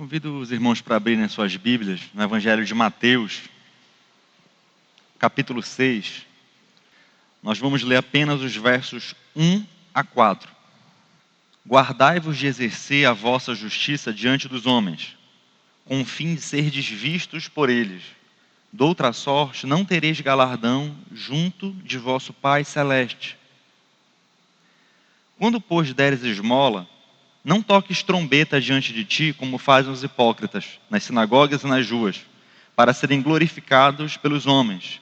Convido os irmãos para abrirem suas Bíblias no Evangelho de Mateus, capítulo 6. Nós vamos ler apenas os versos 1 a 4. Guardai-vos de exercer a vossa justiça diante dos homens, com o fim de serdes vistos por eles. Doutra sorte, não tereis galardão junto de vosso Pai Celeste. Quando, pois, deres esmola, não toques trombeta diante de ti, como fazem os hipócritas, nas sinagogas e nas ruas, para serem glorificados pelos homens.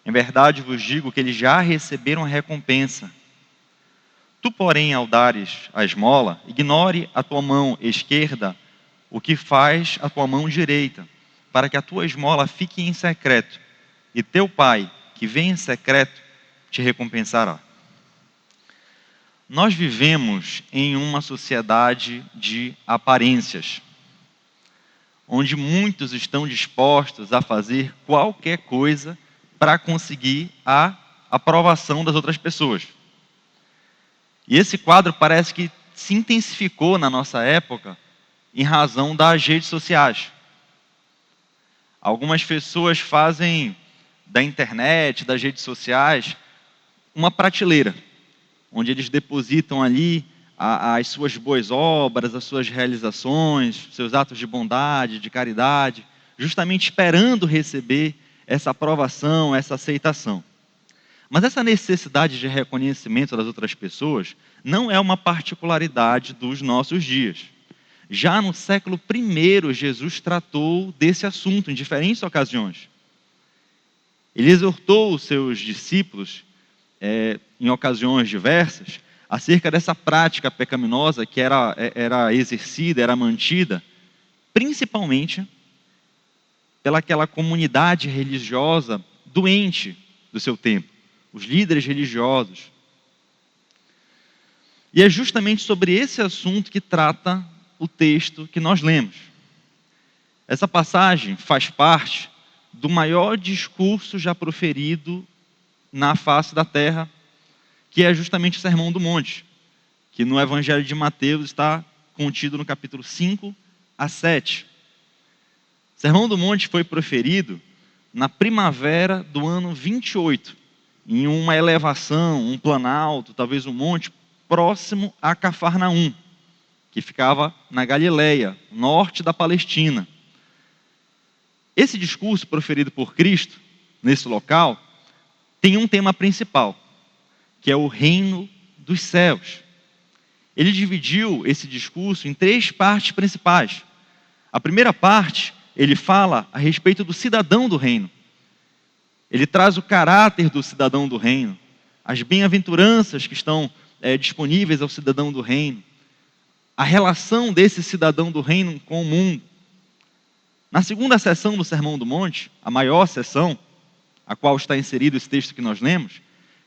Em verdade vos digo que eles já receberam a recompensa. Tu, porém, ao dares a esmola, ignore a tua mão esquerda o que faz a tua mão direita, para que a tua esmola fique em secreto, e teu Pai, que vem em secreto, te recompensará. Nós vivemos em uma sociedade de aparências, onde muitos estão dispostos a fazer qualquer coisa para conseguir a aprovação das outras pessoas. E esse quadro parece que se intensificou na nossa época em razão das redes sociais. Algumas pessoas fazem da internet, das redes sociais, uma prateleira, onde eles depositam ali as suas boas obras, as suas realizações, seus atos de bondade, de caridade, justamente esperando receber essa aprovação, essa aceitação. Mas essa necessidade de reconhecimento das outras pessoas não é uma particularidade dos nossos dias. Já no século I, Jesus tratou desse assunto em diferentes ocasiões. Ele exortou os seus discípulos em ocasiões diversas, acerca dessa prática pecaminosa que era exercida, era mantida, principalmente pelaquela comunidade religiosa doente do seu tempo, os líderes religiosos. E é justamente sobre esse assunto que trata o texto que nós lemos. Essa passagem faz parte do maior discurso já proferido na face da terra, que é justamente o Sermão do Monte, que no Evangelho de Mateus está contido no capítulo 5 a 7. O Sermão do Monte foi proferido na primavera do ano 28, em uma elevação, um planalto, talvez um monte, próximo a Cafarnaum, que ficava na Galileia, norte da Palestina. Esse discurso proferido por Cristo, nesse local, tem um tema principal, que é o reino dos céus. Ele dividiu esse discurso em 3 partes principais. A primeira parte, ele fala a respeito do cidadão do reino. Ele traz o caráter do cidadão do reino, as bem-aventuranças que estão disponíveis ao cidadão do reino, a relação desse cidadão do reino com o mundo. Na segunda sessão do Sermão do Monte, a maior sessão, a qual está inserido esse texto que nós lemos,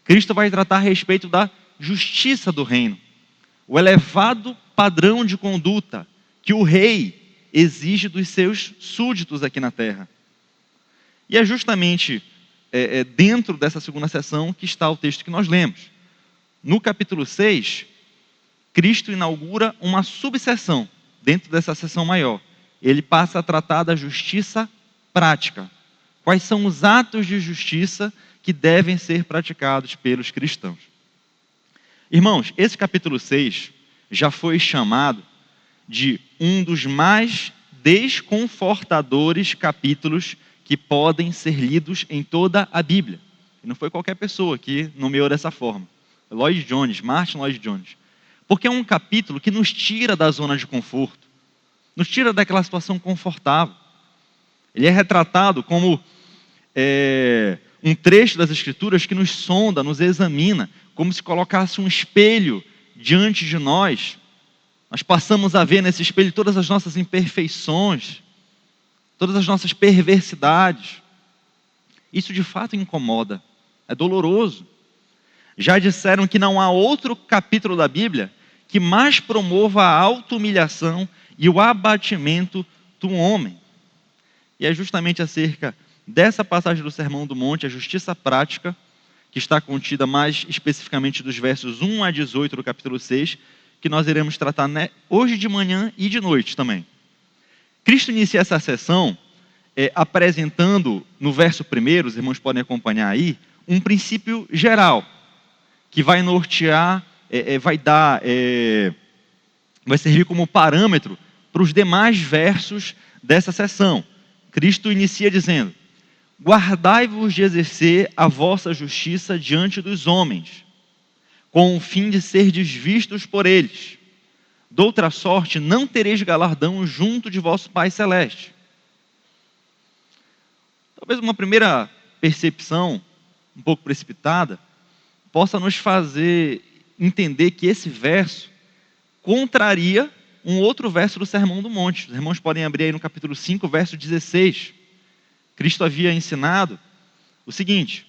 Cristo vai tratar a respeito da justiça do reino, o elevado padrão de conduta que o rei exige dos seus súditos aqui na terra. E é justamente dentro dessa segunda sessão que está o texto que nós lemos. No capítulo 6, Cristo inaugura uma subseção dentro dessa sessão maior. Ele passa a tratar da justiça prática. Quais são os atos de justiça que devem ser praticados pelos cristãos? Irmãos, esse capítulo 6 já foi chamado de um dos mais desconfortadores capítulos que podem ser lidos em toda a Bíblia. E não foi qualquer pessoa que nomeou dessa forma. Martin Lloyd Jones. Porque é um capítulo que nos tira da zona de conforto, nos tira daquela situação confortável. Ele é retratado como um trecho das Escrituras que nos sonda, nos examina, como se colocasse um espelho diante de nós. Nós passamos a ver nesse espelho todas as nossas imperfeições, todas as nossas perversidades. Isso de fato incomoda, é doloroso. Já disseram que não há outro capítulo da Bíblia que mais promova a auto-humilhação e o abatimento do homem. E é justamente acerca dessa passagem do Sermão do Monte, a justiça prática, que está contida mais especificamente dos versos 1 a 18 do capítulo 6, que nós iremos tratar hoje de manhã e de noite também. Cristo inicia essa sessão apresentando, no verso primeiro, os irmãos podem acompanhar aí, um princípio geral, que vai nortear, vai servir como parâmetro para os demais versos dessa sessão. Cristo inicia dizendo: guardai-vos de exercer a vossa justiça diante dos homens, com o fim de serdes vistos por eles. Doutra sorte, não tereis galardão junto de vosso Pai Celeste. Talvez uma primeira percepção, um pouco precipitada, possa nos fazer entender que esse verso contraria um outro verso do Sermão do Monte. Os irmãos podem abrir aí no capítulo 5, verso 16. Cristo havia ensinado o seguinte: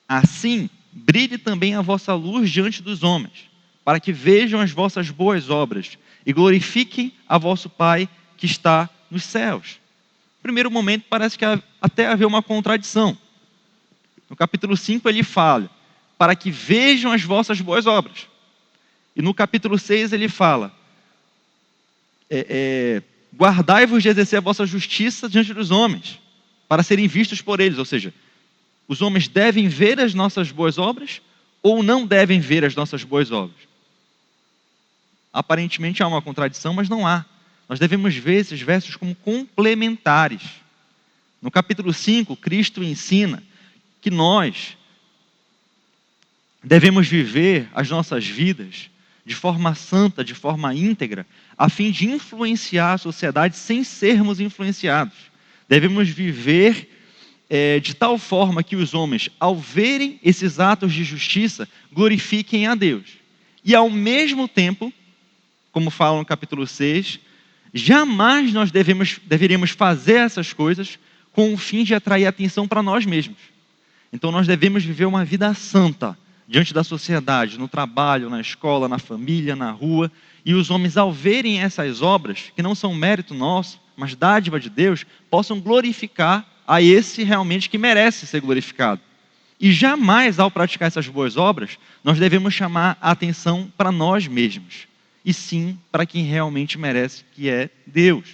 assim, brilhe também a vossa luz diante dos homens, para que vejam as vossas boas obras e glorifiquem a vosso Pai que está nos céus. No primeiro momento parece que até haver uma contradição. No capítulo 5 ele fala, para que vejam as vossas boas obras. E no capítulo 6 ele fala, guardai-vos de exercer a vossa justiça diante dos homens, para serem vistos por eles. Ou seja, os homens devem ver as nossas boas obras ou não devem ver as nossas boas obras? Aparentemente há uma contradição, mas não há. Nós devemos ver esses versos como complementares. No capítulo 5, Cristo ensina que nós devemos viver as nossas vidas de forma santa, de forma íntegra, a fim de influenciar a sociedade sem sermos influenciados. Devemos viver de tal forma que os homens, ao verem esses atos de justiça, glorifiquem a Deus. E ao mesmo tempo, como fala no capítulo 6, jamais nós deveríamos fazer essas coisas com o fim de atrair atenção para nós mesmos. Então nós devemos viver uma vida santa diante da sociedade, no trabalho, na escola, na família, na rua. E os homens, ao verem essas obras, que não são mérito nosso, mas dádiva de Deus, possam glorificar a esse realmente que merece ser glorificado. E jamais, ao praticar essas boas obras, nós devemos chamar a atenção para nós mesmos, e sim para quem realmente merece, que é Deus.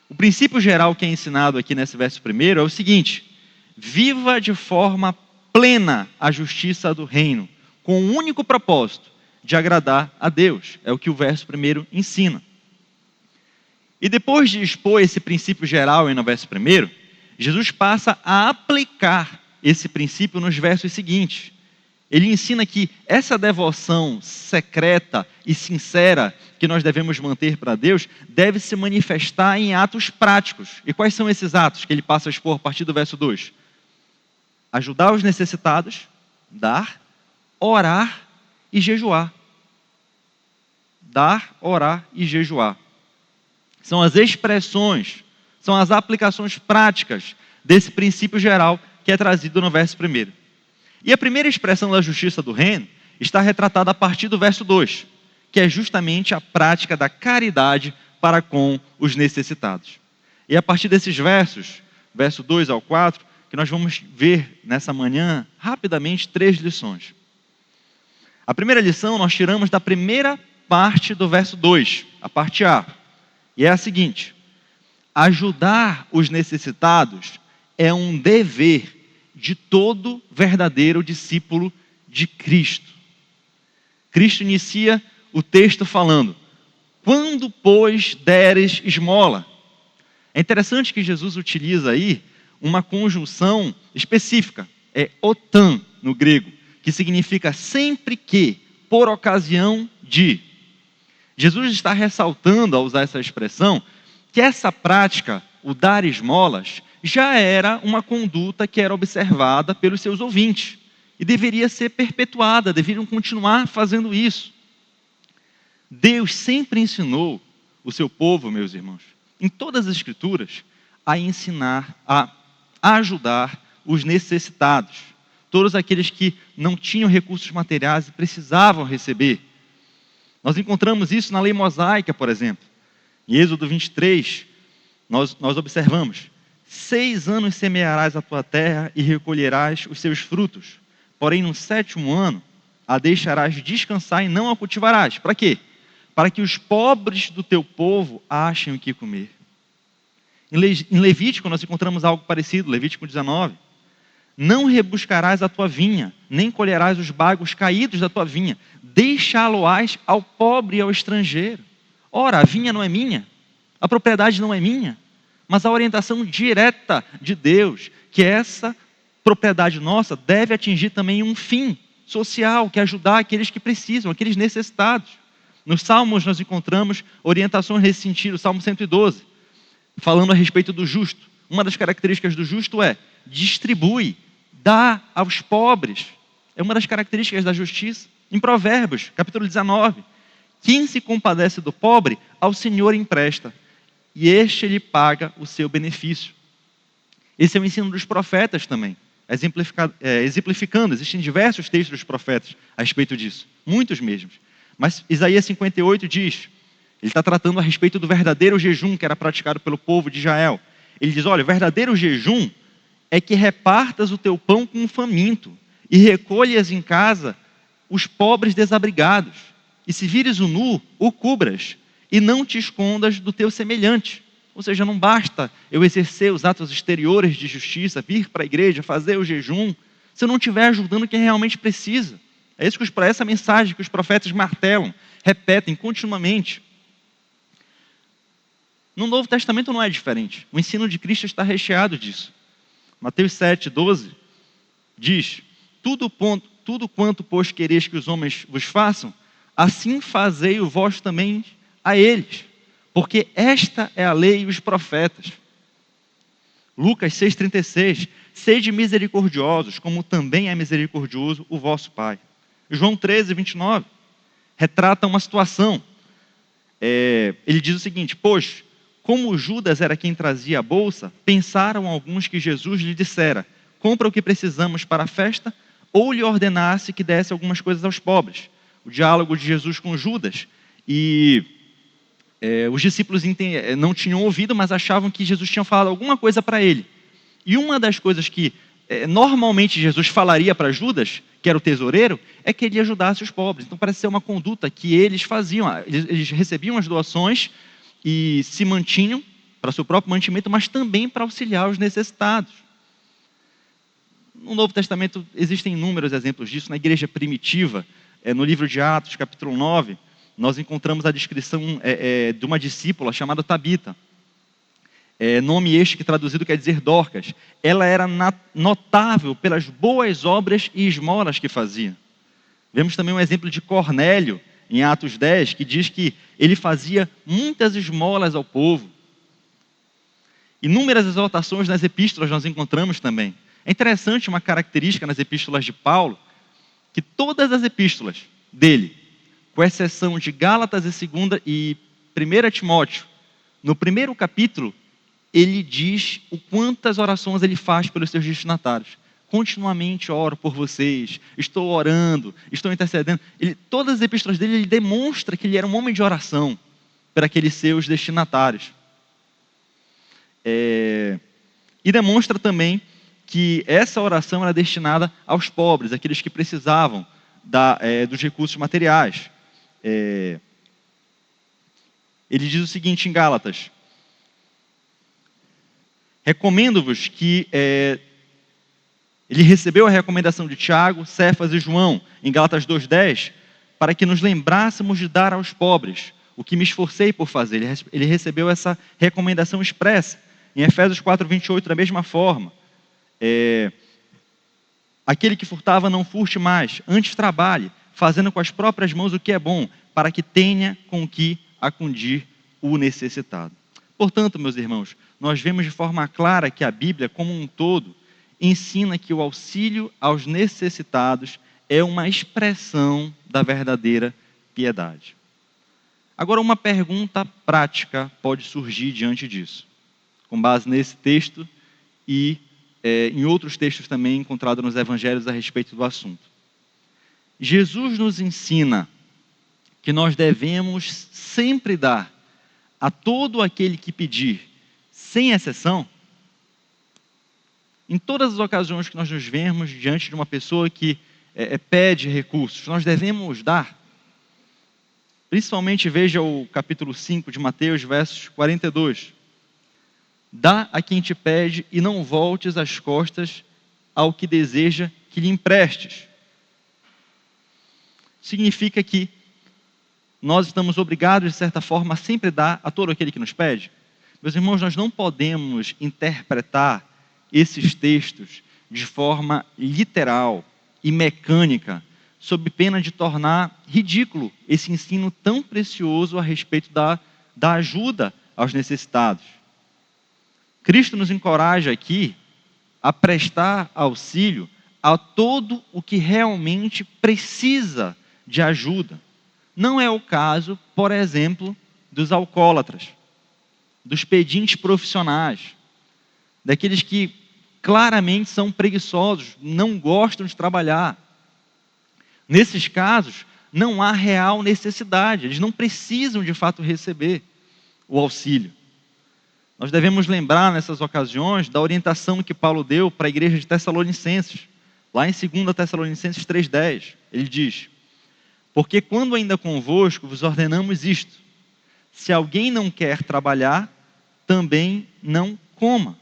O princípio geral que é ensinado aqui nesse verso primeiro é o seguinte: viva de forma plena a justiça do reino, com o único propósito de agradar a Deus. É o que o verso primeiro ensina. E depois de expor esse princípio geral no verso primeiro, Jesus passa a aplicar esse princípio nos versos seguintes. Ele ensina que essa devoção secreta e sincera que nós devemos manter para Deus deve se manifestar em atos práticos. E quais são esses atos que ele passa a expor a partir do verso 2? Ajudar os necessitados, dar, orar e jejuar. Dar, orar e jejuar. São as expressões, são as aplicações práticas desse princípio geral que é trazido no verso 1. E a primeira expressão da justiça do reino está retratada a partir do verso 2, que é justamente a prática da caridade para com os necessitados. E a partir desses versos, verso 2 ao 4, que nós vamos ver nessa manhã, rapidamente, 3 lições. A primeira lição nós tiramos da primeira parte do verso 2, a parte A. E é a seguinte: ajudar os necessitados é um dever de todo verdadeiro discípulo de Cristo. Cristo inicia o texto falando: quando, pois, deres esmola. É interessante que Jesus utiliza aí uma conjunção específica, é otan no grego, que significa sempre que, por ocasião de. Jesus está ressaltando, ao usar essa expressão, que essa prática, o dar esmolas, já era uma conduta que era observada pelos seus ouvintes e deveria ser perpetuada, deveriam continuar fazendo isso. Deus sempre ensinou o seu povo, meus irmãos, em todas as Escrituras, a ensinar, a ajudar os necessitados, todos aqueles que não tinham recursos materiais e precisavam receber. Nós encontramos isso na lei mosaica, por exemplo. Em Êxodo 23, nós observamos: 6 anos semearás a tua terra e recolherás os seus frutos. Porém, no 7º ano, a deixarás descansar e não a cultivarás. Para quê? Para que os pobres do teu povo achem o que comer. Em Levítico nós encontramos algo parecido, Levítico 19. Não rebuscarás a tua vinha, nem colherás os bagos caídos da tua vinha. Deixá-lo-ás ao pobre e ao estrangeiro. Ora, a vinha não é minha, a propriedade não é minha, mas a orientação direta de Deus, que essa propriedade nossa deve atingir também um fim social, que é ajudar aqueles que precisam, aqueles necessitados. Nos Salmos nós encontramos orientações nesse sentido, Salmo 112, falando a respeito do justo. Uma das características do justo é distribui, dá aos pobres. É uma das características da justiça. Em Provérbios, capítulo 19, quem se compadece do pobre, ao Senhor empresta, e este lhe paga o seu benefício. Esse é o ensino dos profetas também, exemplificando. Existem diversos textos dos profetas a respeito disso, muitos mesmos. Mas Isaías 58 diz, ele está tratando a respeito do verdadeiro jejum que era praticado pelo povo de Israel. Ele diz, olha, o verdadeiro jejum é que repartas o teu pão com o faminto e recolhas em casa os pobres desabrigados. E se vires o nu, o cubras, e não te escondas do teu semelhante. Ou seja, não basta eu exercer os atos exteriores de justiça, vir para a igreja, fazer o jejum, se eu não estiver ajudando quem realmente precisa. É essa mensagem que os profetas martelam, repetem continuamente. No Novo Testamento não é diferente. O ensino de Cristo está recheado disso. Mateus 7, 12 diz, tudo quanto, pois, quereis que os homens vos façam, assim fazei-o vós também a eles, porque esta é a lei e os profetas. Lucas 6,36, sede misericordiosos, como também é misericordioso o vosso Pai. João 13, 29, retrata uma situação. Ele diz o seguinte, pois, como Judas era quem trazia a bolsa, pensaram alguns que Jesus lhe dissera, compra o que precisamos para a festa, ou lhe ordenasse que desse algumas coisas aos pobres. O diálogo de Jesus com Judas, e os discípulos não tinham ouvido, mas achavam que Jesus tinha falado alguma coisa para ele. E uma das coisas que normalmente Jesus falaria para Judas, que era o tesoureiro, é que ele ajudasse os pobres. Então parece ser uma conduta que eles faziam. Eles recebiam as doações e se mantinham para seu próprio mantimento, mas também para auxiliar os necessitados. No Novo Testamento existem inúmeros exemplos disso. Na igreja primitiva, no livro de Atos, capítulo 9, nós encontramos a descrição de uma discípula chamada Tabita. Nome este que traduzido quer dizer Dorcas. Ela era notável pelas boas obras e esmolas que fazia. Vemos também um exemplo de Cornélio, em Atos 10, que diz que ele fazia muitas esmolas ao povo. Inúmeras exortações nas epístolas nós encontramos também. É interessante uma característica nas epístolas de Paulo, que todas as epístolas dele, com exceção de Gálatas e 2 e 1 Timóteo, no primeiro capítulo, ele diz o quantas orações ele faz pelos seus destinatários. Continuamente oro por vocês, estou orando, estou intercedendo. Todas as epístolas dele, ele demonstra que ele era um homem de oração para aqueles seus destinatários. E demonstra também que essa oração era destinada aos pobres, aqueles que precisavam dos recursos materiais. Ele diz o seguinte em Gálatas, recomendo-vos que... ele recebeu a recomendação de Tiago, Cefas e João, em Gálatas 2,10, para que nos lembrássemos de dar aos pobres, o que me esforcei por fazer. Ele recebeu essa recomendação expressa. Em Efésios 4,28, da mesma forma. Aquele que furtava não furte mais, antes trabalhe, fazendo com as próprias mãos o que é bom, para que tenha com que acudir o necessitado. Portanto, meus irmãos, nós vemos de forma clara que a Bíblia, como um todo, ensina que o auxílio aos necessitados é uma expressão da verdadeira piedade. Agora, uma pergunta prática pode surgir diante disso, com base nesse texto e em outros textos também encontrados nos evangelhos a respeito do assunto. Jesus nos ensina que nós devemos sempre dar a todo aquele que pedir, sem exceção. Em todas as ocasiões que nós nos vemos diante de uma pessoa que pede recursos, nós devemos dar. Principalmente veja o capítulo 5 de Mateus, versos 42. Dá a quem te pede e não voltes as costas ao que deseja que lhe emprestes. Significa que nós estamos obrigados, de certa forma, a sempre dar a todo aquele que nos pede. Meus irmãos, nós não podemos interpretar esses textos de forma literal e mecânica, sob pena de tornar ridículo esse ensino tão precioso a respeito da ajuda aos necessitados. Cristo nos encoraja aqui a prestar auxílio a todo o que realmente precisa de ajuda. Não é o caso, por exemplo, dos alcoólatras, dos pedintes profissionais, daqueles que claramente são preguiçosos, não gostam de trabalhar. Nesses casos, não há real necessidade, eles não precisam de fato receber o auxílio. Nós devemos lembrar nessas ocasiões da orientação que Paulo deu para a igreja de Tessalonicenses, lá em 2 Tessalonicenses 3,10. Ele diz: porque quando ainda convosco vos ordenamos isto, se alguém não quer trabalhar, também não coma.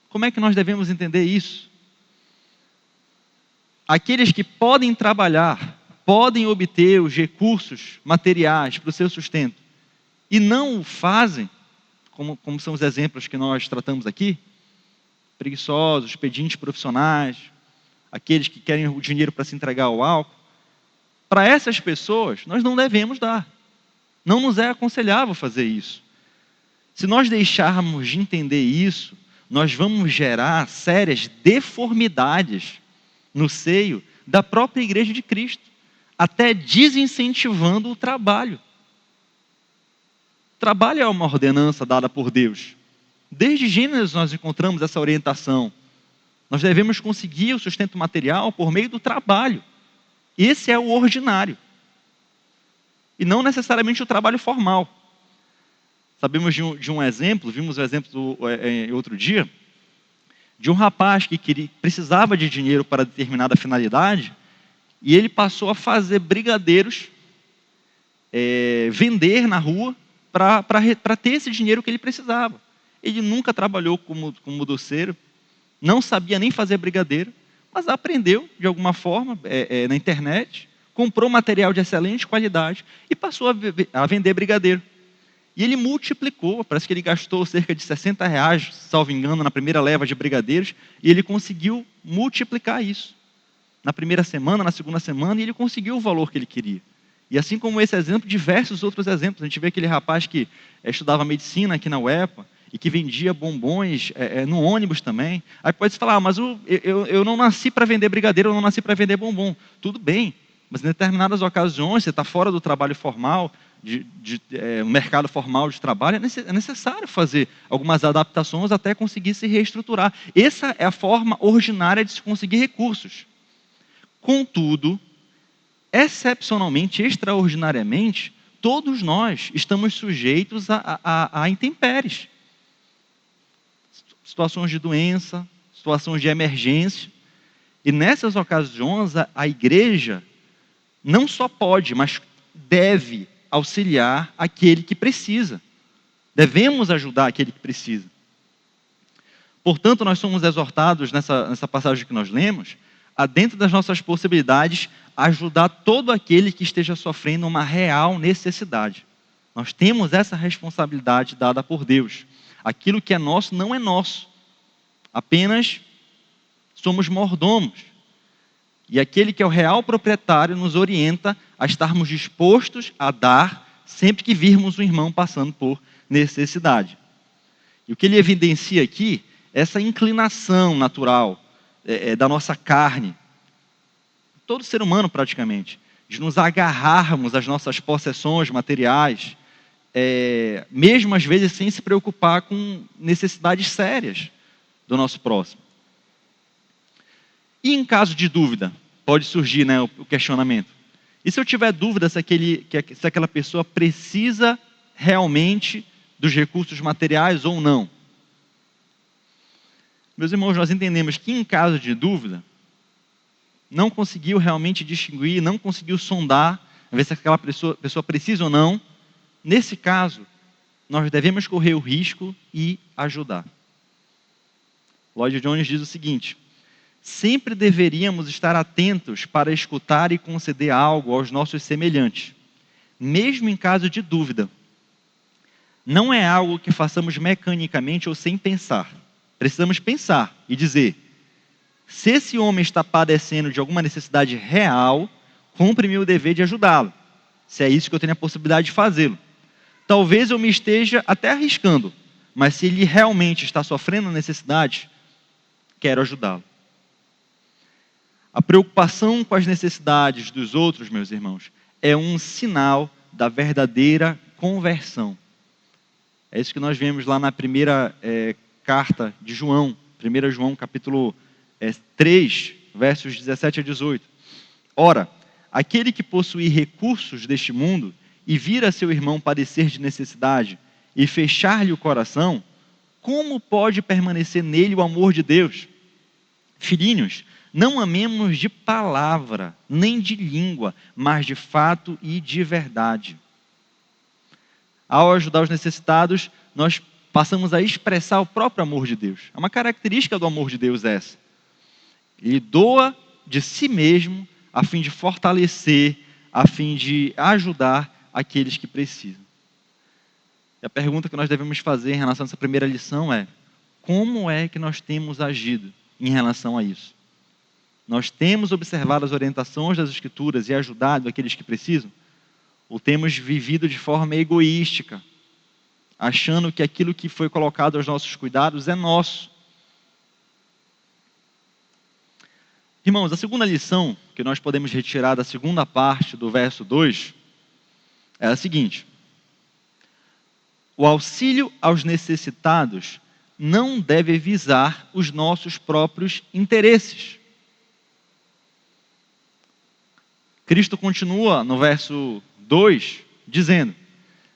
Como é que nós devemos entender isso? Aqueles que podem trabalhar, podem obter os recursos materiais para o seu sustento, e não o fazem, como são os exemplos que nós tratamos aqui, preguiçosos, pedintes profissionais, aqueles que querem o dinheiro para se entregar ao álcool, para essas pessoas nós não devemos dar. Não nos é aconselhável fazer isso. Se nós deixarmos de entender isso, nós vamos gerar sérias deformidades no seio da própria igreja de Cristo, até desincentivando o trabalho. Trabalho é uma ordenança dada por Deus. Desde Gênesis nós encontramos essa orientação. Nós devemos conseguir o sustento material por meio do trabalho. Esse é o ordinário. E não necessariamente o trabalho formal. Sabemos de um exemplo, vimos o exemplo outro dia, de um rapaz que precisava de dinheiro para determinada finalidade, e ele passou a fazer brigadeiros, vender na rua, para ter esse dinheiro que ele precisava. Ele nunca trabalhou como doceiro, não sabia nem fazer brigadeiro, mas aprendeu de alguma forma na internet, comprou material de excelente qualidade e passou a vender brigadeiro. E ele multiplicou, parece que ele gastou cerca de R$60, salvo engano, na primeira leva de brigadeiros, e ele conseguiu multiplicar isso. Na primeira semana, na segunda semana, e ele conseguiu o valor que ele queria. E assim como esse exemplo, diversos outros exemplos. A gente vê aquele rapaz que estudava medicina aqui na UEPA e que vendia bombons no ônibus também. Aí pode se falar, mas eu não nasci para vender brigadeiro, eu não nasci para vender bombom. Tudo bem, mas em determinadas ocasiões, você está fora do trabalho formal, o mercado formal de trabalho, é necessário fazer algumas adaptações até conseguir se reestruturar. Essa é a forma ordinária de se conseguir recursos. Contudo, excepcionalmente, extraordinariamente, todos nós estamos sujeitos a intempéries. Situações de doença, situações de emergência. E nessas ocasiões, a igreja não só pode, mas deve auxiliar aquele que precisa. Devemos ajudar aquele que precisa. Portanto, nós somos exortados nessa passagem que nós lemos, a dentro das nossas possibilidades, ajudar todo aquele que esteja sofrendo uma real necessidade. Nós temos essa responsabilidade dada por Deus. Aquilo que é nosso não é nosso. Apenas somos mordomos. E aquele que é o real proprietário nos orienta a estarmos dispostos a dar sempre que virmos um irmão passando por necessidade. E o que ele evidencia aqui é essa inclinação natural da nossa carne, todo ser humano praticamente, de nos agarrarmos às nossas possessões materiais, mesmo às vezes sem se preocupar com necessidades sérias do nosso próximo. E em caso de dúvida, pode surgir o questionamento. E se eu tiver dúvida se aquela pessoa precisa realmente dos recursos materiais ou não? Meus irmãos, nós entendemos que em caso de dúvida, não conseguiu realmente distinguir, não conseguiu sondar, ver se aquela pessoa precisa ou não. Nesse caso, nós devemos correr o risco e ajudar. Lloyd Jones diz o seguinte: sempre deveríamos estar atentos para escutar e conceder algo aos nossos semelhantes, mesmo em caso de dúvida. Não é algo que façamos mecanicamente ou sem pensar. Precisamos pensar e dizer: se esse homem está padecendo de alguma necessidade real, cumpre-me o dever de ajudá-lo, se é isso que eu tenho a possibilidade de fazê-lo. Talvez eu me esteja até arriscando, mas se ele realmente está sofrendo necessidade, quero ajudá-lo. A preocupação com as necessidades dos outros, meus irmãos, é um sinal da verdadeira conversão. É isso que nós vemos lá na primeira carta de João, 1 João capítulo 3, versos 17 a 18. Ora, aquele que possuir recursos deste mundo e vir a seu irmão padecer de necessidade e fechar-lhe o coração, como pode permanecer nele o amor de Deus? Filhinhos, não amemos de palavra, nem de língua, mas de fato e de verdade. Ao ajudar os necessitados, nós passamos a expressar o próprio amor de Deus. É uma característica do amor de Deus essa. Ele doa de si mesmo a fim de fortalecer, a fim de ajudar aqueles que precisam. E a pergunta que nós devemos fazer em relação a essa primeira lição é: como é que nós temos agido em relação a isso? Nós temos observado as orientações das Escrituras e ajudado aqueles que precisam? Ou temos vivido de forma egoística, achando que aquilo que foi colocado aos nossos cuidados é nosso? Irmãos, a segunda lição que nós podemos retirar da segunda parte do verso 2 é a seguinte: o auxílio aos necessitados não deve visar os nossos próprios interesses. Cristo continua no verso 2, dizendo: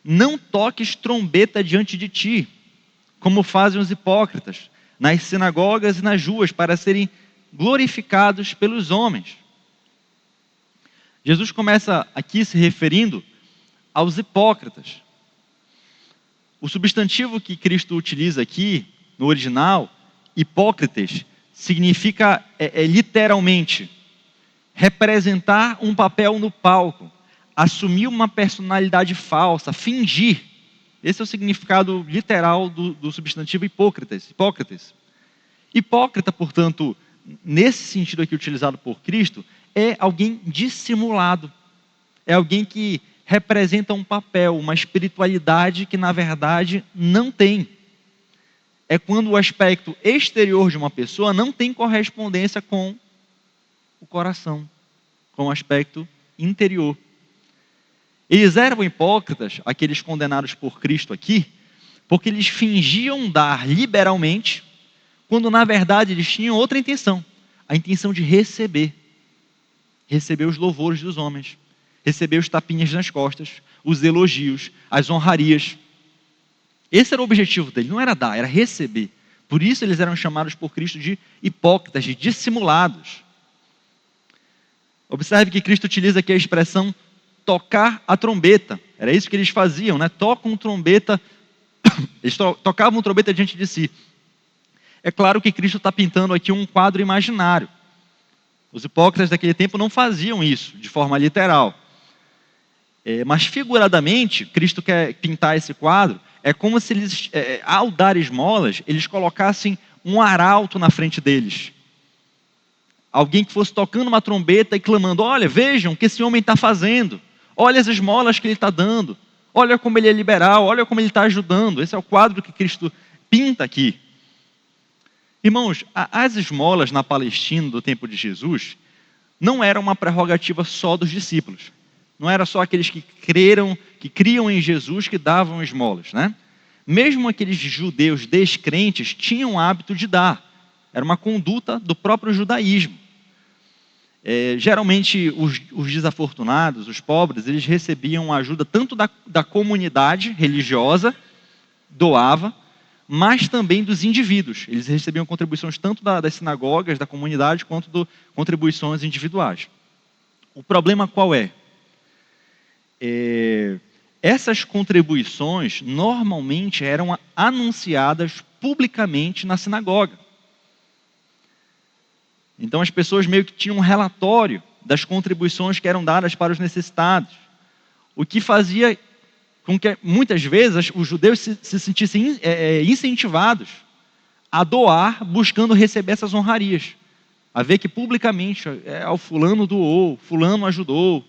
não toques trombeta diante de ti, como fazem os hipócritas, nas sinagogas e nas ruas, para serem glorificados pelos homens. Jesus começa aqui se referindo aos hipócritas. O substantivo que Cristo utiliza aqui, no original, hipócritas, significa literalmente representar um papel no palco, assumir uma personalidade falsa, fingir. Esse é o significado literal do substantivo hipócritas. Hipócrita, portanto, nesse sentido aqui utilizado por Cristo, é alguém dissimulado. É alguém que representa um papel, uma espiritualidade que na verdade não tem. É quando o aspecto exterior de uma pessoa não tem correspondência com o coração, com o aspecto interior. Eles eram hipócritas, aqueles condenados por Cristo aqui, porque eles fingiam dar liberalmente, quando na verdade eles tinham outra intenção, a intenção de receber os louvores dos homens, receber os tapinhas nas costas, os elogios, as honrarias. Esse era o objetivo dele, não era dar, era receber. Por isso eles eram chamados por Cristo de hipócritas, de dissimulados. Observe que Cristo utiliza aqui a expressão tocar a trombeta. Era isso que eles faziam, né? Tocam trombeta, eles tocavam trombeta diante de si. É claro que Cristo está pintando aqui um quadro imaginário. Os hipócritas daquele tempo não faziam isso de forma literal. Mas figuradamente, Cristo quer pintar esse quadro, é como se eles, ao dar esmolas, eles colocassem um arauto na frente deles. Alguém que fosse tocando uma trombeta e clamando: olha, vejam o que esse homem está fazendo. Olha as esmolas que ele está dando. Olha como ele é liberal, olha como ele está ajudando. Esse é o quadro que Cristo pinta aqui. Irmãos, as esmolas na Palestina do tempo de Jesus não era uma prerrogativa só dos discípulos. Não era só aqueles que criam em Jesus que davam esmolas, né? Mesmo aqueles judeus descrentes tinham o hábito de dar. Era uma conduta do próprio judaísmo. Geralmente os desafortunados, os pobres, eles recebiam ajuda tanto da comunidade religiosa, doava, mas também dos indivíduos. Eles recebiam contribuições tanto das sinagogas, da comunidade, quanto contribuições individuais. O problema qual é? essas contribuições normalmente eram anunciadas publicamente na sinagoga. Então as pessoas meio que tinham um relatório das contribuições que eram dadas para os necessitados, o que fazia com que muitas vezes os judeus se sentissem incentivados a doar, buscando receber essas honrarias. A ver que publicamente, o fulano doou, fulano ajudou.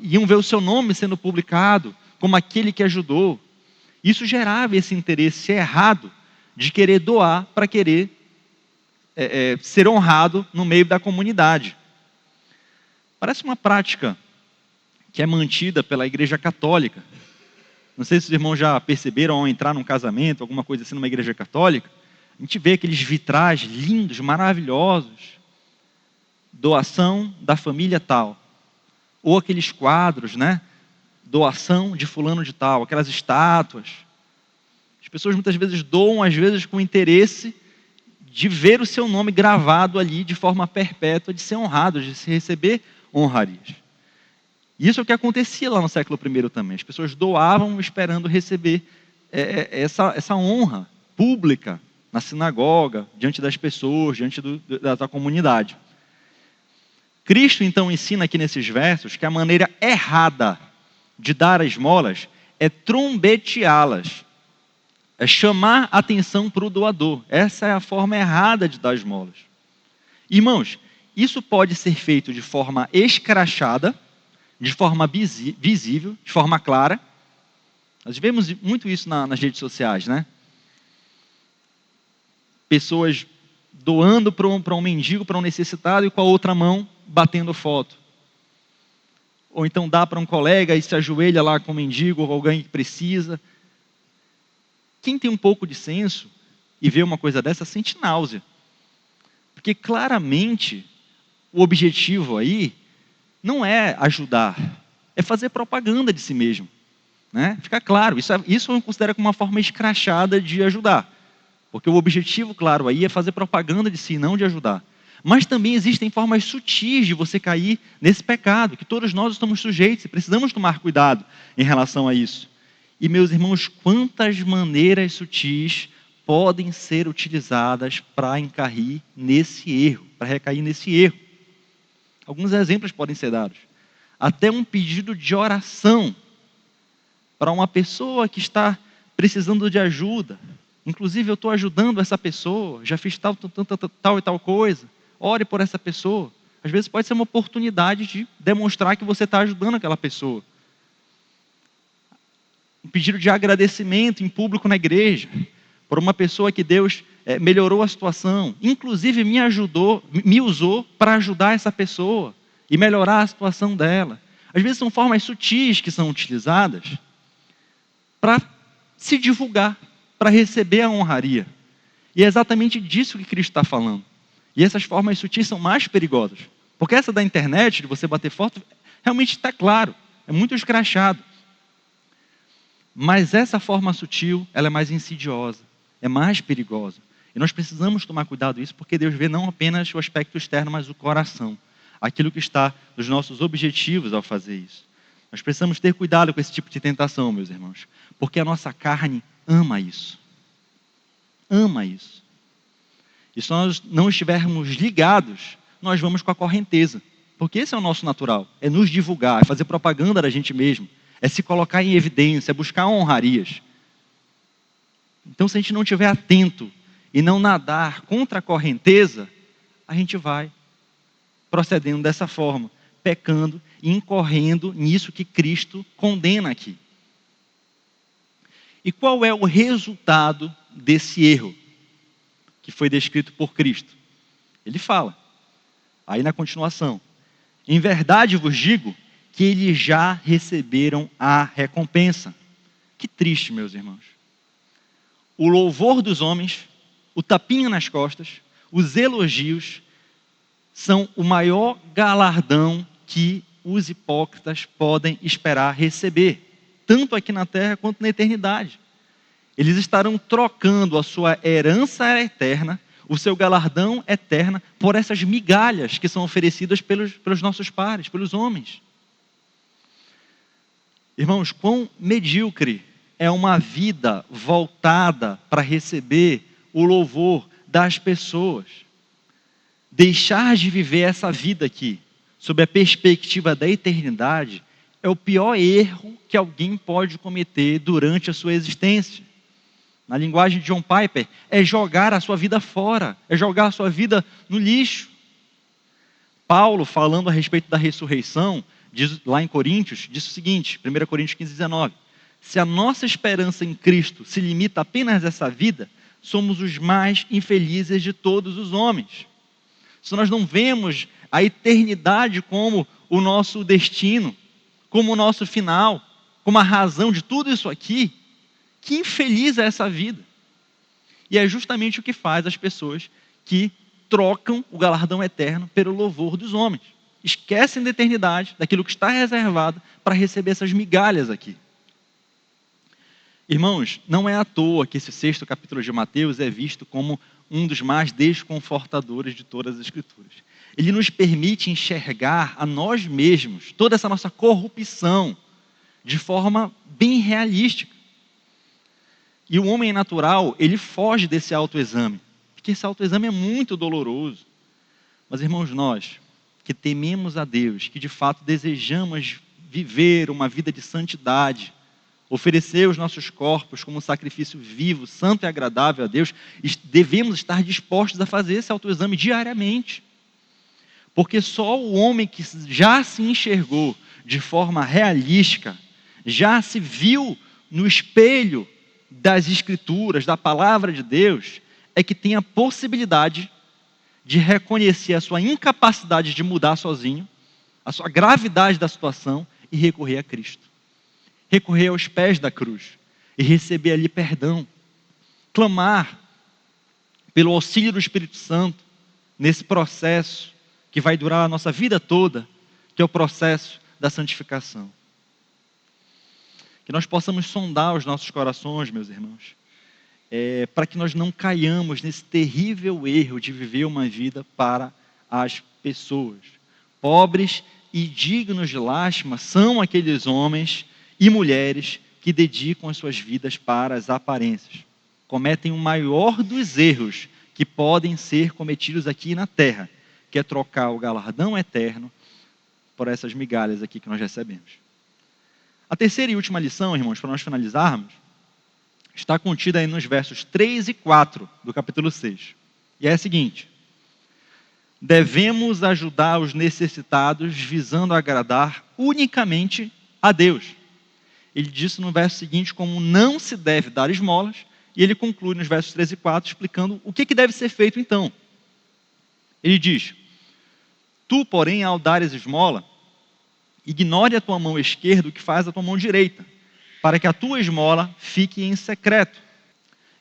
Iam ver o seu nome sendo publicado como aquele que ajudou. Isso gerava esse interesse errado de querer doar para querer ser honrado no meio da comunidade. Parece uma prática que é mantida pela Igreja Católica. Não sei se os irmãos já perceberam ao entrar num casamento, alguma coisa assim numa igreja católica. A gente vê aqueles vitrais lindos, maravilhosos. Doação da família tal. Ou aqueles quadros, né? Doação de fulano de tal. Aquelas estátuas. As pessoas muitas vezes doam, às vezes com interesse de ver o seu nome gravado ali de forma perpétua, de ser honrado, de se receber honrarias. Isso é o que acontecia lá no século I também. As pessoas doavam esperando receber essa honra pública na sinagoga, diante das pessoas, diante da comunidade. Cristo então ensina aqui nesses versos que a maneira errada de dar as esmolas é trombeteá-las, é chamar atenção para o doador. Essa é a forma errada de dar esmolas. Irmãos, isso pode ser feito de forma escrachada, de forma visível, de forma clara. Nós vemos muito isso nas redes sociais, né? Pessoas doando para um mendigo, para um necessitado, e com a outra mão batendo foto. Ou então dá para um colega e se ajoelha lá com um mendigo ou alguém que precisa. Quem tem um pouco de senso e vê uma coisa dessa sente náusea. Porque claramente o objetivo aí não é ajudar, é fazer propaganda de si mesmo. Né? Fica claro, isso eu considero como uma forma escrachada de ajudar. Porque o objetivo, claro, aí é fazer propaganda de si, não de ajudar. Mas também existem formas sutis de você cair nesse pecado, que todos nós estamos sujeitos e precisamos tomar cuidado em relação a isso. E, meus irmãos, quantas maneiras sutis podem ser utilizadas para recair nesse erro. Alguns exemplos podem ser dados. Até um pedido de oração para uma pessoa que está precisando de ajuda. Inclusive, eu estou ajudando essa pessoa, já fiz tal e tal coisa. Ore por essa pessoa. Às vezes pode ser uma oportunidade de demonstrar que você está ajudando aquela pessoa. Um pedido de agradecimento em público na igreja, por uma pessoa que Deus melhorou a situação, inclusive me usou para ajudar essa pessoa e melhorar a situação dela. Às vezes são formas sutis que são utilizadas para se divulgar, para receber a honraria. E é exatamente disso que Cristo está falando. E essas formas sutis são mais perigosas. Porque essa da internet, de você bater foto, realmente está claro, é muito escrachado. Mas essa forma sutil, ela é mais insidiosa, é mais perigosa. E nós precisamos tomar cuidado com isso, porque Deus vê não apenas o aspecto externo, mas o coração. Aquilo que está nos nossos objetivos ao fazer isso. Nós precisamos ter cuidado com esse tipo de tentação, meus irmãos. Porque a nossa carne ama isso. Ama isso. E se nós não estivermos ligados, nós vamos com a correnteza. Porque esse é o nosso natural. É nos divulgar, é fazer propaganda da gente mesmo. É se colocar em evidência, é buscar honrarias. Então, se a gente não estiver atento e não nadar contra a correnteza, a gente vai procedendo dessa forma, pecando e incorrendo nisso que Cristo condena aqui. E qual é o resultado desse erro que foi descrito por Cristo? Ele fala, aí na continuação, em verdade vos digo que eles já receberam a recompensa. Que triste, meus irmãos. O louvor dos homens, o tapinha nas costas, os elogios, são o maior galardão que os hipócritas podem esperar receber, tanto aqui na terra quanto na eternidade. Eles estarão trocando a sua herança eterna, o seu galardão eterno, por essas migalhas que são oferecidas pelos nossos pares, pelos homens. Irmãos, quão medíocre é uma vida voltada para receber o louvor das pessoas. Deixar de viver essa vida aqui, sob a perspectiva da eternidade, é o pior erro que alguém pode cometer durante a sua existência. Na linguagem de John Piper, é jogar a sua vida fora, é jogar a sua vida no lixo. Paulo, falando a respeito da ressurreição, diz, lá em Coríntios, diz o seguinte, 1 Coríntios 15, 19: se a nossa esperança em Cristo se limita apenas a essa vida, somos os mais infelizes de todos os homens. Se nós não vemos a eternidade como o nosso destino, como o nosso final, como a razão de tudo isso aqui, que infeliz é essa vida. E é justamente o que faz as pessoas que trocam o galardão eterno pelo louvor dos homens. Esquecem da eternidade, daquilo que está reservado para receber essas migalhas aqui. Irmãos, não é à toa que esse 6º capítulo de Mateus é visto como um dos mais desconfortadores de todas as Escrituras. Ele nos permite enxergar a nós mesmos, toda essa nossa corrupção, de forma bem realística. E o homem natural, ele foge desse autoexame, porque esse autoexame é muito doloroso. Mas, irmãos, nós que tememos a Deus, que de fato desejamos viver uma vida de santidade, oferecer os nossos corpos como um sacrifício vivo, santo e agradável a Deus, devemos estar dispostos a fazer esse autoexame diariamente. Porque só o homem que já se enxergou de forma realística, já se viu no espelho das Escrituras, da palavra de Deus, é que tem a possibilidade de reconhecer a sua incapacidade de mudar sozinho, a sua gravidade da situação e recorrer a Cristo. Recorrer aos pés da cruz e receber ali perdão. Clamar pelo auxílio do Espírito Santo nesse processo que vai durar a nossa vida toda, que é o processo da santificação. Que nós possamos sondar os nossos corações, meus irmãos, para que nós não caiamos nesse terrível erro de viver uma vida para as pessoas. Pobres e dignos de lástima são aqueles homens e mulheres que dedicam as suas vidas para as aparências. Cometem o maior dos erros que podem ser cometidos aqui na terra, que é trocar o galardão eterno por essas migalhas aqui que nós recebemos. A terceira e última lição, irmãos, para nós finalizarmos, está contida aí nos versos 3 e 4 do capítulo 6. E é a seguinte: devemos ajudar os necessitados visando agradar unicamente a Deus. Ele disse no verso seguinte como não se deve dar esmolas, e ele conclui nos versos 3 e 4 explicando o que deve ser feito então. Ele diz: tu, porém, ao dares esmola, ignore a tua mão esquerda o que faz a tua mão direita, para que a tua esmola fique em secreto.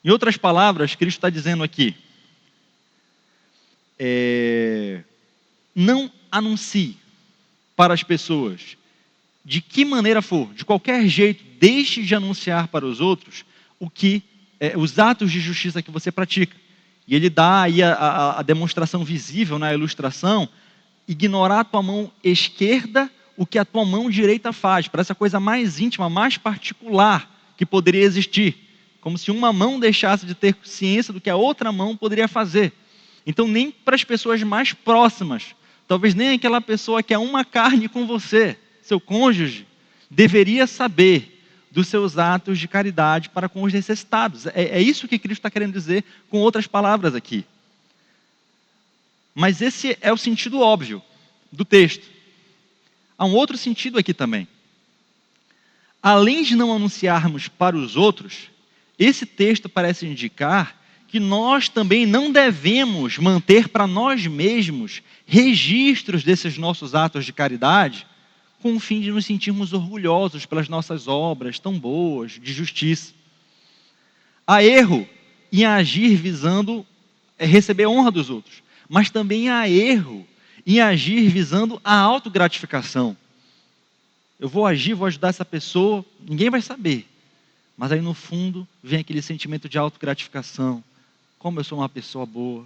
Em outras palavras, Cristo está dizendo aqui, não anuncie para as pessoas, de que maneira for, de qualquer jeito, deixe de anunciar para os outros os atos de justiça que você pratica. E ele dá aí a demonstração visível, na ilustração: ignorar a tua mão esquerda o que a tua mão direita faz. Parece a coisa mais íntima, mais particular que poderia existir. Como se uma mão deixasse de ter ciência do que a outra mão poderia fazer. Então nem para as pessoas mais próximas, talvez nem aquela pessoa que é uma carne com você, seu cônjuge, deveria saber dos seus atos de caridade para com os necessitados. É isso que Cristo está querendo dizer com outras palavras aqui. Mas esse é o sentido óbvio do texto. Há um outro sentido aqui também. Além de não anunciarmos para os outros, esse texto parece indicar que nós também não devemos manter para nós mesmos registros desses nossos atos de caridade, com o fim de nos sentirmos orgulhosos pelas nossas obras tão boas, de justiça. Há erro em agir visando receber honra dos outros, mas também há erro em agir visando a autogratificação. Eu vou agir, vou ajudar essa pessoa, ninguém vai saber. Mas aí no fundo vem aquele sentimento de autogratificação. Como eu sou uma pessoa boa.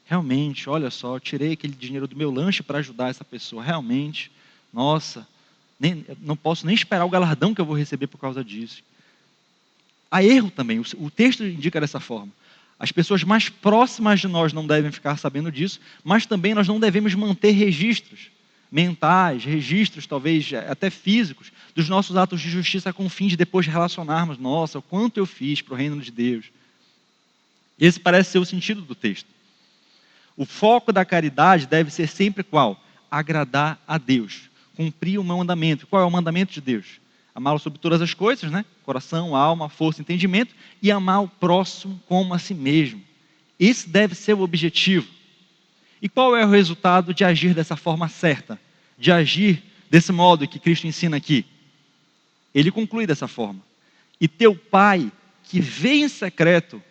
Realmente, olha só, eu tirei aquele dinheiro do meu lanche para ajudar essa pessoa. Realmente, nossa, Não posso nem esperar o galardão que eu vou receber por causa disso. Há erro também, o texto indica dessa forma. As pessoas mais próximas de nós não devem ficar sabendo disso, mas também nós não devemos manter registros mentais, registros talvez até físicos, dos nossos atos de justiça com o fim de depois relacionarmos, nossa, o quanto eu fiz para o reino de Deus. Esse parece ser o sentido do texto. O foco da caridade deve ser sempre qual? Agradar a Deus, cumprir o mandamento. Qual é o mandamento de Deus? Amá-lo sobre todas as coisas, né? Coração, alma, força, entendimento, e amar o próximo como a si mesmo. Esse deve ser o objetivo. E qual é o resultado de agir dessa forma certa? De agir desse modo que Cristo ensina aqui? Ele conclui dessa forma: e teu Pai, que vê em secreto,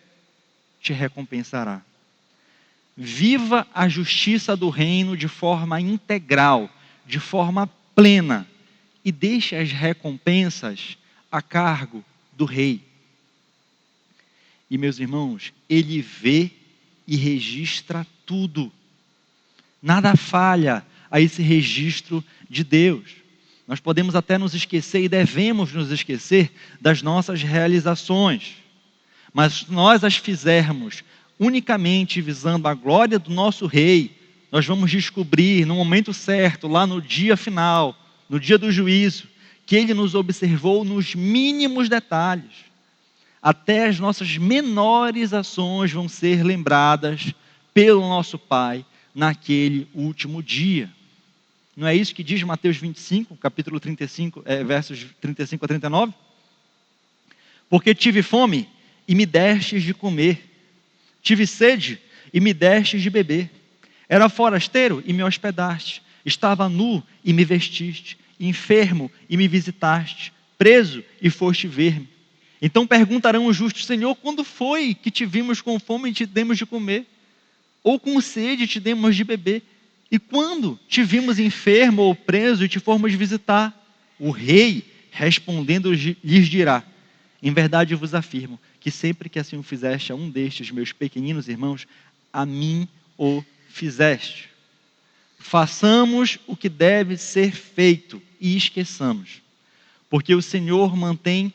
te recompensará. Viva a justiça do reino de forma integral, de forma plena, e deixe as recompensas a cargo do rei. E meus irmãos, ele vê e registra tudo. Nada falha a esse registro de Deus. Nós podemos até nos esquecer e devemos nos esquecer das nossas realizações, mas se nós as fizermos unicamente visando a glória do nosso Rei, nós vamos descobrir no momento certo, lá no dia final, no dia do juízo, que Ele nos observou nos mínimos detalhes. Até as nossas menores ações vão ser lembradas pelo nosso Pai naquele último dia. Não é isso que diz Mateus 25, capítulo 35, versos 35 a 39? Porque tive fome e me destes de comer, tive sede e me destes de beber, era forasteiro e me hospedaste, estava nu e me vestiste, enfermo e me visitaste, preso e foste ver-me. Então perguntarão os justos: Senhor, quando foi que te vimos com fome e te demos de comer? Ou com sede e te demos de beber? E quando te vimos enfermo ou preso e te fomos visitar? O rei, respondendo, lhes dirá: em verdade vos afirmo, que sempre que assim o fizeste a um destes meus pequeninos irmãos, a mim o fizeste. Façamos o que deve ser feito e esqueçamos, porque o Senhor mantém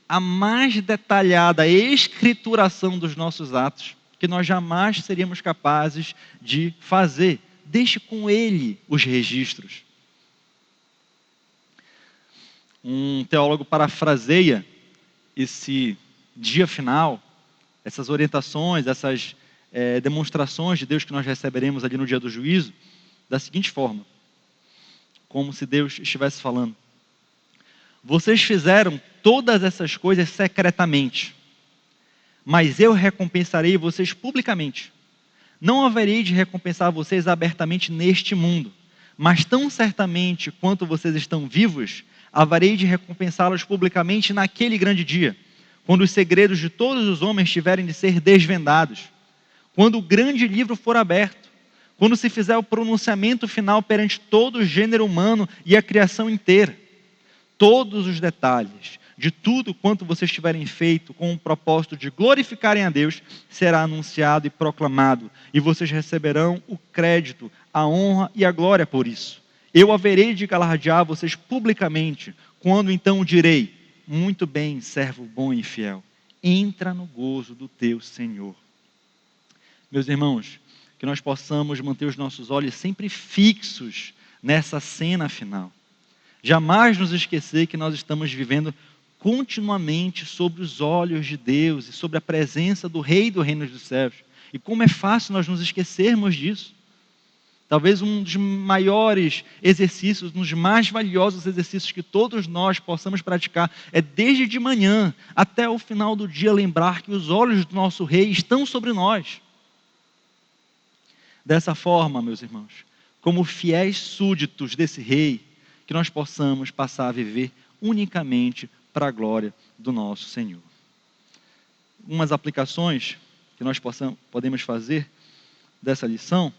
a mais detalhada escrituração dos nossos atos, que nós jamais seríamos capazes de fazer. Deixe com Ele os registros. Um teólogo parafraseia esse dia final, essas orientações, essas demonstrações de Deus que nós receberemos ali no dia do juízo, da seguinte forma, como se Deus estivesse falando: vocês fizeram todas essas coisas secretamente, mas eu recompensarei vocês publicamente. Não haverei de recompensar vocês abertamente neste mundo, mas tão certamente quanto vocês estão vivos, haverei de recompensá-los publicamente naquele grande dia, quando os segredos de todos os homens tiverem de ser desvendados, quando o grande livro for aberto, quando se fizer o pronunciamento final perante todo o gênero humano e a criação inteira. Todos os detalhes de tudo quanto vocês tiverem feito com o propósito de glorificarem a Deus será anunciado e proclamado, e vocês receberão o crédito, a honra e a glória por isso. Eu haverei de galardear vocês publicamente, quando então direi: muito bem, servo bom e fiel, entra no gozo do teu Senhor. Meus irmãos, que nós possamos manter os nossos olhos sempre fixos nessa cena final. Jamais nos esquecer que nós estamos vivendo continuamente sobre os olhos de Deus e sobre a presença do Rei do Reino dos Céus. E como é fácil nós nos esquecermos disso. Talvez um dos maiores exercícios, um dos mais valiosos exercícios que todos nós possamos praticar é desde de manhã até o final do dia lembrar que os olhos do nosso Rei estão sobre nós. Dessa forma, meus irmãos, como fiéis súditos desse Rei, que nós possamos passar a viver unicamente para a glória do nosso Senhor. Umas aplicações que nós podemos fazer dessa lição.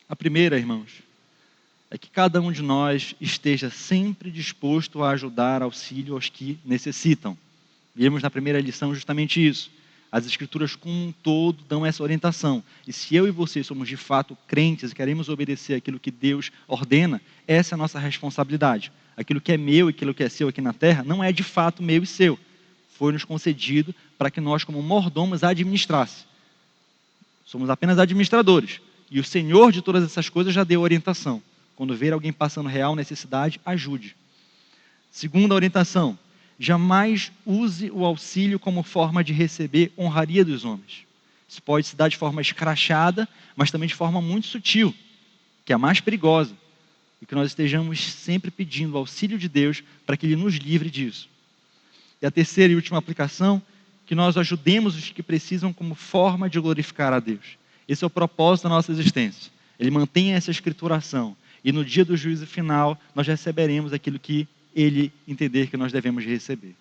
A primeira, irmãos, é que cada um de nós esteja sempre disposto a ajudar auxílio aos que necessitam. Vimos na primeira lição justamente isso. As Escrituras como um todo dão essa orientação. E se eu e você somos de fato crentes e queremos obedecer aquilo que Deus ordena, essa é a nossa responsabilidade. Aquilo que é meu e aquilo que é seu aqui na terra não é de fato meu e seu. Foi nos concedido para que nós, como mordomos, administrasse. Somos apenas administradores. E o Senhor de todas essas coisas já deu orientação. Quando ver alguém passando real necessidade, ajude. Segunda orientação: jamais use o auxílio como forma de receber honraria dos homens. Isso pode se dar de forma escrachada, mas também de forma muito sutil, que é a mais perigosa. E que nós estejamos sempre pedindo o auxílio de Deus para que Ele nos livre disso. E a terceira e última aplicação: que nós ajudemos os que precisam como forma de glorificar a Deus. Esse é o propósito da nossa existência. Ele mantém essa escrituração. E no dia do juízo final, nós receberemos aquilo que Ele entender que nós devemos receber.